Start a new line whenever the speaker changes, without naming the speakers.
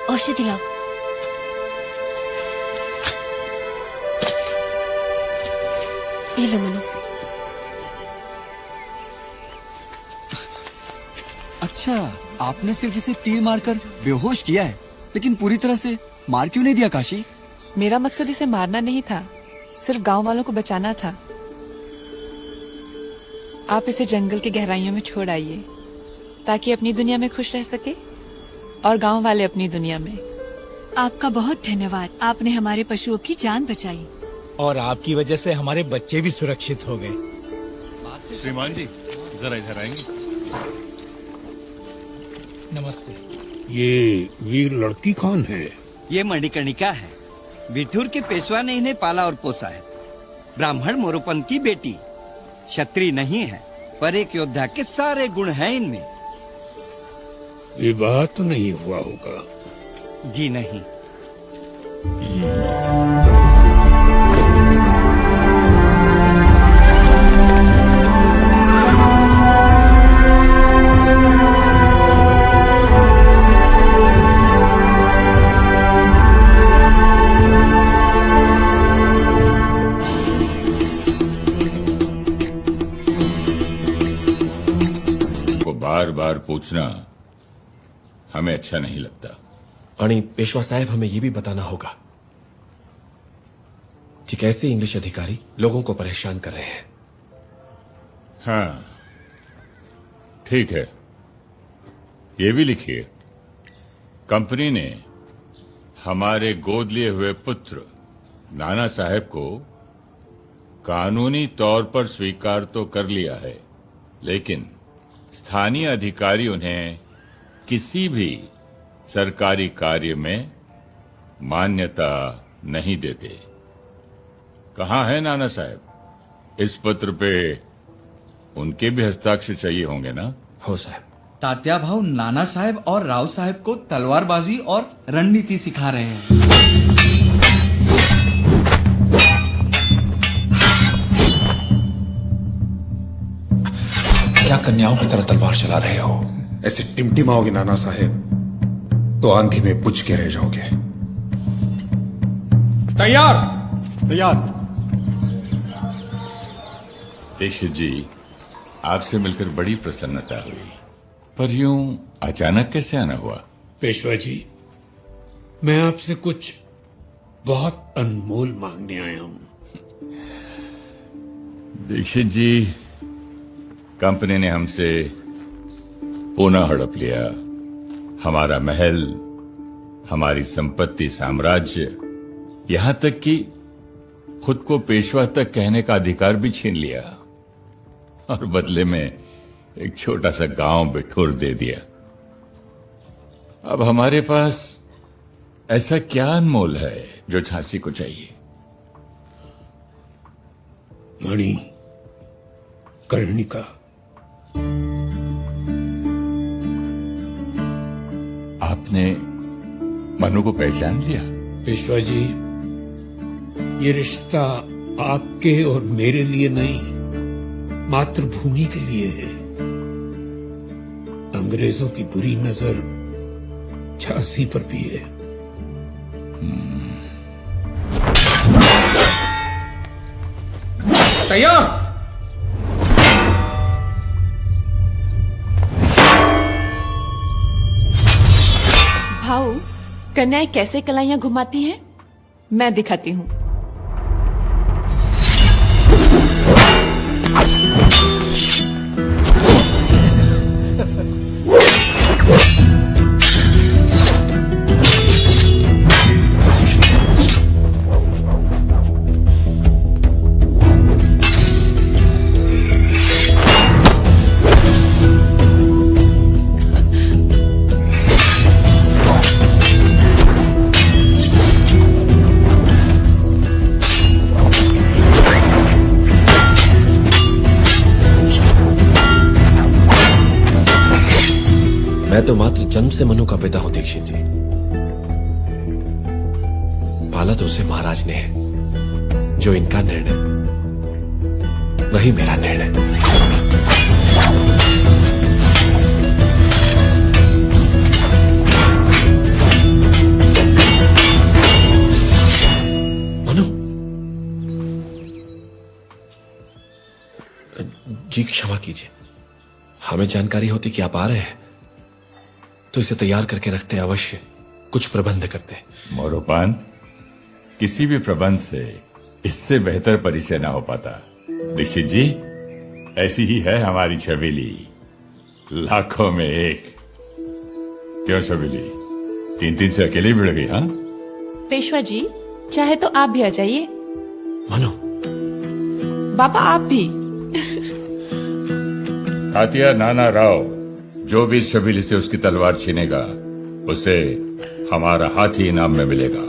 औषधि लाओ। ये लो मनु।
अच्छा, आपने सिर्फ इसे तीर मारकर बेहोश किया है, लेकिन पूरी तरह से मार क्यों नहीं दिया काशी?
मेरा मकसद इसे मारना नहीं था, सिर्फ गांव वालों को बचाना था। आप इसे जंगल की गहराइयों में छोड़ आइए ताकि अपनी दुनिया में खुश रह सके और गांव वाले अपनी दुनिया में।
आपका बहुत धन्यवाद, आपने हमारे पशुओं की जान बचाई।
और आपकी वजह से हमारे बच्चे भी सुरक्षित हो गए।
श्रीमान जी, जरा इधर आएंगे?
नमस्ते।
ये वीर लड़की कौन है?
ये मणिकर्णिका है। बिठूर के पेशवा ने इन्हें पाला और पोसा है। ब्राह्मण मोरोपंत की बेटी, क्षत्रिय नहीं है, पर एक योद्धा के सारे गुण हैं इनमें।
विवाह तो नहीं हुआ होगा?
जी नहीं।
बार बार पूछना हमें अच्छा नहीं लगता।
आणि पेशवा साहब, हमें यह भी बताना होगा कि कैसे इंग्लिश अधिकारी लोगों को परेशान कर रहे हैं।
हाँ, ठीक है, ये भी लिखिए। कंपनी ने हमारे गोद लिए हुए पुत्र नाना साहब को कानूनी तौर पर स्वीकार तो कर लिया है, लेकिन स्थानीय अधिकारी उन्हें किसी भी सरकारी कार्य में मान्यता नहीं देते। कहाँ है नाना साहब? इस पत्र पे उनके भी हस्ताक्षर चाहिए होंगे ना?
हो साहब।
तात्या भाव नाना साहब और राव साहब को तलवारबाजी और रणनीति सिखा रहे हैं।
क्या कन्याओं की तरह तलवार चला रहे हो?
ऐसे टिमटिमाओगे नाना साहेब तो आंधी में बुझ के रह जाओगे।
तैयार।
तैयार।
दीक्षित जी, आपसे मिलकर बड़ी प्रसन्नता हुई, पर यूं अचानक कैसे आना हुआ?
पेशवा जी, मैं आपसे कुछ बहुत अनमोल मांगने आया हूं।
दीक्षित जी, कंपनी ने हमसे पुनः हड़प लिया। हमारा महल, हमारी संपत्ति, साम्राज्य, यहां तक कि खुद को पेशवा तक कहने का अधिकार भी छीन लिया, और बदले में एक छोटा सा गांव बिठूर दे दिया। अब हमारे पास ऐसा क्या अनमोल है जो झांसी को चाहिए?
मणि कर्णिका।
आपने मनु को पहचान लिया?
पेशवा जी, ये रिश्ता आपके और मेरे लिए नहीं, मातृभूमि के लिए है। अंग्रेजों की बुरी नजर झांसी पर भी है।
तैयार।
भाऊ, कन्याएं कैसे कलाइयां घुमाती हैं, मैं दिखाती हूँ।
मैं तो मात्र जन्म से मनु का पिता हूं दीक्षित जी। पाला तो उसे महाराज ने है। जो इनका निर्णय वही मेरा निर्णय। जी क्षमा कीजिए, हमें जानकारी होती कि आप आ रहे हैं तो इसे तैयार करके रखते, अवश्य कुछ प्रबंध करते।
मोरोपान, किसी भी प्रबंध से इससे बेहतर परिचय ना हो पाता। दीक्षित जी, ऐसी ही है हमारी छबीली, लाखों में एक। क्यों छबीली, 3-3 से अकेले भिड़ गई? हाँ
पेशवा जी, चाहे तो आप भी आ जाइए।
मनु,
बाबा आप भी।
तात्या नाना राव, जो भी इस छबीली से उसकी तलवार छीनेगा उसे हमारा हाथी इनाम में मिलेगा।